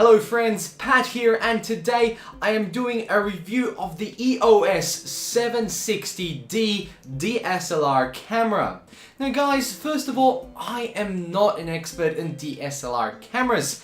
Hello friends, Pat here, and today I am doing a review of the EOS 760D DSLR camera. Now guys, first of all, I am not an expert in DSLR cameras.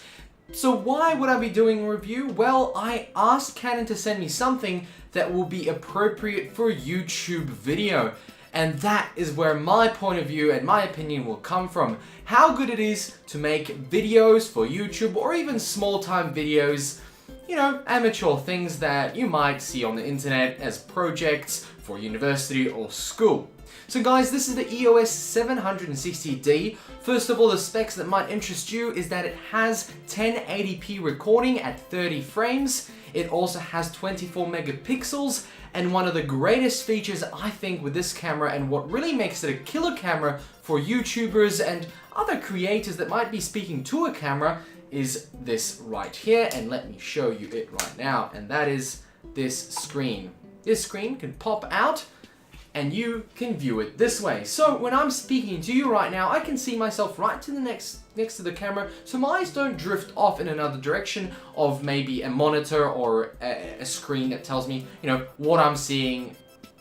So why would I be doing a review? Well, I asked Canon to send me something that will be appropriate for YouTube video. And that is where my point of view and my opinion will come from. How good it is to make videos for YouTube or even small time videos, you know, amateur things that you might see on the internet as projects for university or school. So guys, this is the EOS 760D. First of all, the specs that might interest you is that it has 1080p recording at 30 frames. It also has 24 megapixels, and one of the greatest features I think with this camera, and what really makes it a killer camera for YouTubers and other creators that might be speaking to a camera, is this right here. And let me show you it right now, and that is this screen. This screen can pop out and you can view it this way. So when I'm speaking to you right now, I can see myself right to the next to the camera, so my eyes don't drift off in another direction of maybe a monitor or a screen that tells me, you know, what I'm seeing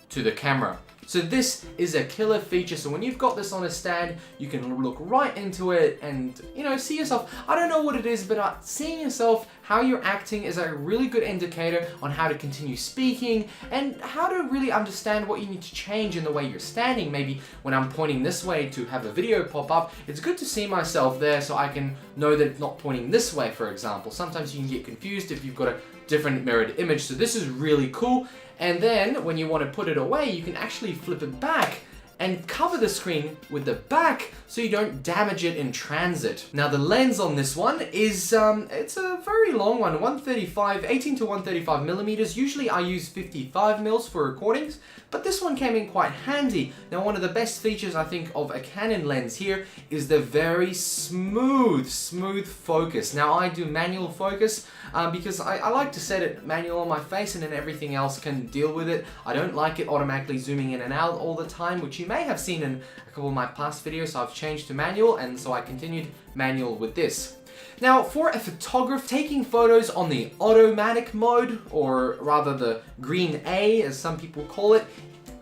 to the camera. So this is a killer feature. So when you've got this on a stand, you can look right into it and, you know, see yourself. I don't know what it is, but seeing yourself, how you're acting, is a really good indicator on how to continue speaking and how to really understand what you need to change in the way you're standing. Maybe when I'm pointing this way to have a video pop up, it's good to see myself there so I can know that it's not pointing this way, for example. Sometimes you can get confused if you've got a different mirrored image. So this is really cool. And then when you want to put it away, you can actually flip it back and cover the screen with the back so you don't damage it in transit. Now the lens on this one is, it's a very long one, 18 to 135 millimeters. Usually I use 55 mils for recordings, but this one came in quite handy. Now one of the best features I think of a Canon lens here is the very smooth focus. Now I do manual focus because I like to set it manual on my face and then everything else can deal with it. I don't like it automatically zooming in and out all the time, which you may have seen in a couple of my past videos. So I've changed to manual, and so I continued manual with this. Now for a photographer taking photos on the automatic mode, or rather the green A as some people call it,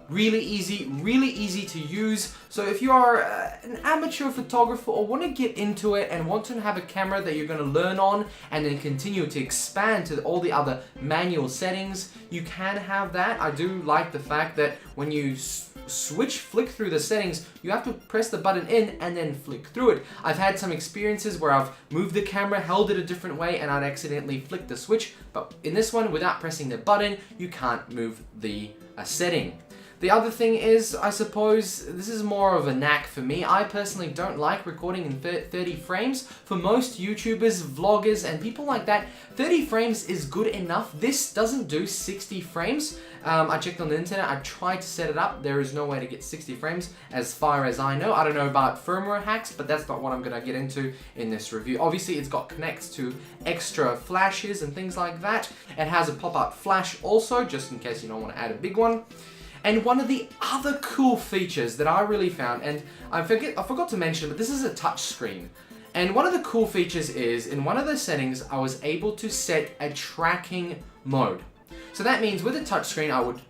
really easy to use. So if you are an amateur photographer or want to get into it and want to have a camera that you're going to learn on and then continue to expand to all the other manual settings, you can have that. I do like the fact that when you flick through the settings, you have to press the button in and then flick through it. I've had some experiences where I've moved the camera, held it a different way, and I'd accidentally flicked the switch, but in this one, without pressing the button, you can't move the setting. The other thing is, I suppose, this is more of a knack for me. I personally don't like recording in 30 frames. For most YouTubers, vloggers, and people like that, 30 frames is good enough. This doesn't do 60 frames. I checked on the internet, I tried to set it up. There is no way to get 60 frames as far as I know. I don't know about firmware hacks, but that's not what I'm gonna get into in this review. Obviously, it's got connects to extra flashes and things like that. It has a pop-up flash also, just in case you don't want to add a big one. And one of the other cool features that I really found, and I forgot to mention, but this is a touch screen. And one of the cool features is, in one of the settings, I was able to set a tracking mode. So that means with a touch screen, I would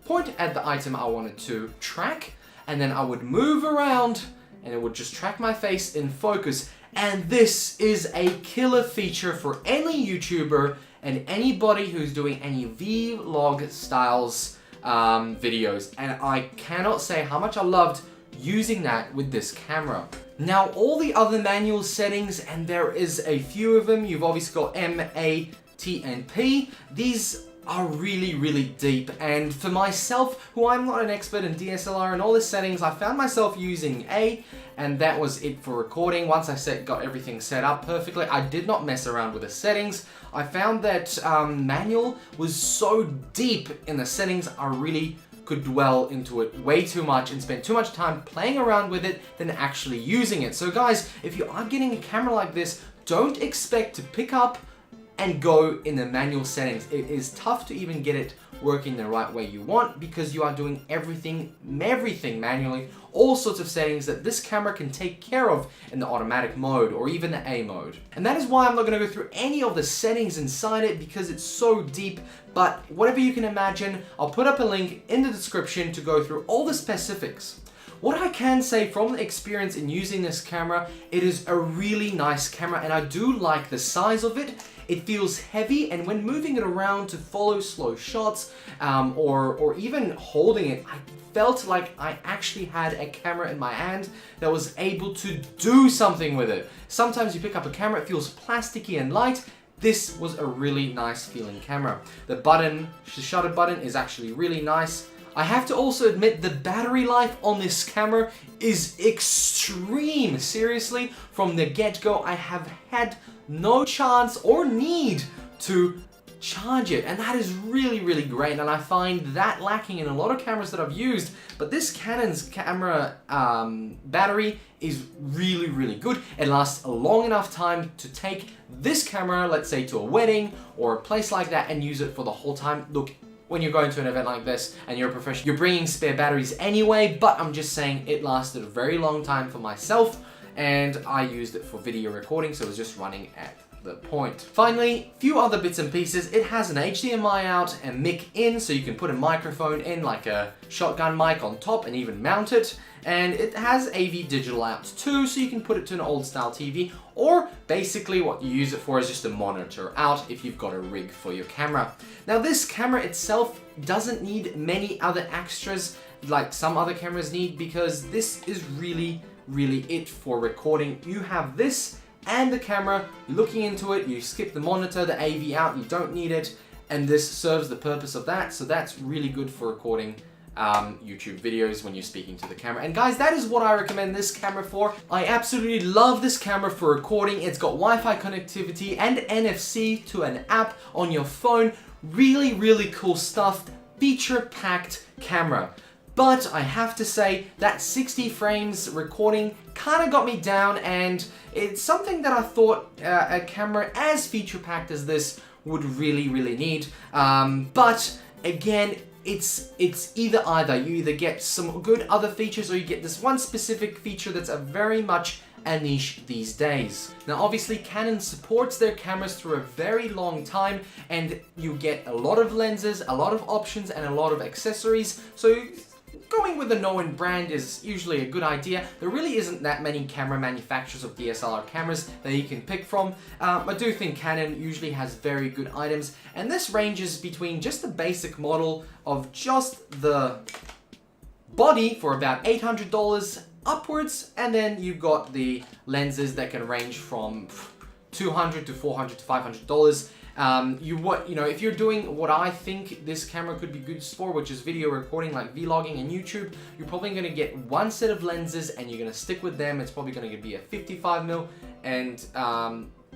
point at the item I wanted to track, and then I would move around, and it would just track my face in focus. And this is a killer feature for any YouTuber and anybody who's doing any vlog styles videos, and I cannot say how much I loved using that with this camera. Now all the other manual settings, and there is a few of them, you've obviously got M, A, T, and P. These are really deep, and for myself, who I'm not an expert in DSLR and all the settings, I found myself using A, and that was it for recording. Once I got everything set up perfectly, I did not mess around with the settings. I found that manual was so deep in the settings, I really could dwell into it way too much and spend too much time playing around with it than actually using it. So guys, if you are getting a camera like this, don't expect to pick up and go in the manual settings. It is tough to even get it working the right way you want, because you are doing everything manually, all sorts of settings that this camera can take care of in the automatic mode or even the A mode. And that is why I'm not going to go through any of the settings inside it, because it's so deep. But whatever you can imagine, I'll put up a link in the description to go through all the specifics. What I can say from the experience in using this camera, it is a really nice camera, and I do like the size of it. It feels heavy, and when moving it around to follow slow shots, or even holding it, I felt like I actually had a camera in my hand that was able to do something with it. Sometimes you pick up a camera, it feels plasticky and light. This was a really nice feeling camera. The shutter button is actually really nice. I have to also admit the battery life on this camera is extreme. Seriously, from the get-go, I have had no chance or need to charge it, and that is really, really great, and I find that lacking in a lot of cameras that I've used. But this Canon's camera battery is really, really good. It lasts a long enough time to take this camera, let's say, to a wedding or a place like that and use it for the whole time. Look, when you're going to an event like this and you're a professional, you're bringing spare batteries anyway, but I'm just saying it lasted a very long time for myself, and I used it for video recording, so it was just running at the point. Finally, few other bits and pieces. It has an HDMI out and mic in, so you can put a microphone in, like a shotgun mic on top, and even mount it. And it has AV digital out too, so you can put it to an old style TV, or basically what you use it for is just a monitor out if you've got a rig for your camera. Now this camera itself doesn't need many other extras like some other cameras need, because this is really, really it for recording. You have this and the camera, you're looking into it, you skip the monitor, the AV out, you don't need it, and this serves the purpose of that, so that's really good for recording YouTube videos when you're speaking to the camera. And guys, that is what I recommend this camera for. I absolutely love this camera for recording. It's got Wi-Fi connectivity and NFC to an app on your phone. Really, really cool stuff. Feature-packed camera. But I have to say that 60 frames recording kind of got me down, and it's something that I thought a camera as feature-packed as this would really, really need. But again, it's either. You either get some good other features, or you get this one specific feature that's a very much a niche these days. Now obviously Canon supports their cameras through a very long time, and you get a lot of lenses, a lot of options, and a lot of accessories, so going with a known brand is usually a good idea. There really isn't that many camera manufacturers of DSLR cameras that you can pick from. I do think Canon usually has very good items, and this ranges between just the basic model of just the body for about $800 upwards, and then you've got the lenses that can range from $200 to $400 to $500. If you're doing what I think this camera could be good for, which is video recording like vlogging and YouTube, you're probably going to get one set of lenses and you're going to stick with them. It's probably going to be a 55mm, and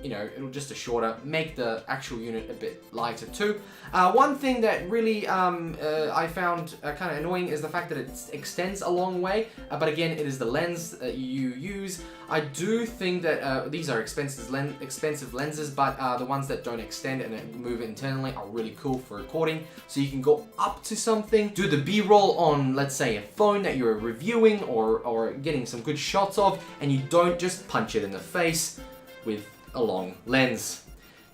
it'll just a shorter, make the actual unit a bit lighter too. One thing that really I found kind of annoying is the fact that it extends a long way, but again, it is the lens that you use. I do think that these are expensive lenses, but the ones that don't extend and move internally are really cool for recording. So you can go up to something, do the B-roll on, let's say, a phone that you're reviewing or getting some good shots of, and you don't just punch it in the face with a long lens.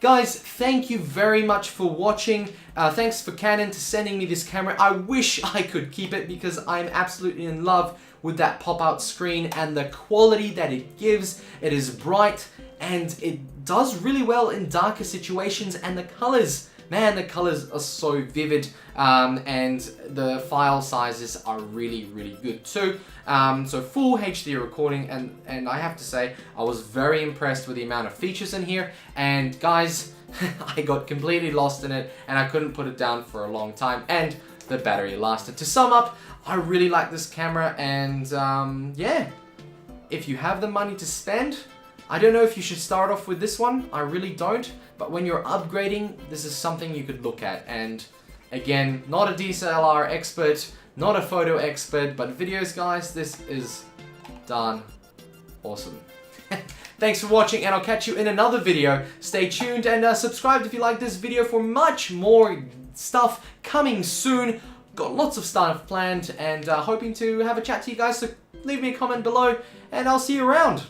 Guys, thank you very much for watching. Thanks for Canon to sending me this camera. I wish I could keep it, because I'm absolutely in love with that pop-out screen and the quality that it gives. It is bright and it does really well in darker situations, and the colors, man, the colors are so vivid, and the file sizes are really, really good too. So full HD recording, and I have to say, I was very impressed with the amount of features in here, and guys, I got completely lost in it, and I couldn't put it down for a long time, and the battery lasted. To sum up, I really like this camera, and yeah, if you have the money to spend, I don't know if you should start off with this one, I really don't, but when you're upgrading, this is something you could look at. And again, not a DSLR expert, not a photo expert, but videos, guys, this is done awesome. Thanks for watching, and I'll catch you in another video. Stay tuned and subscribe if you like this video for much more stuff coming soon. Got lots of stuff planned and hoping to have a chat to you guys, so leave me a comment below and I'll see you around.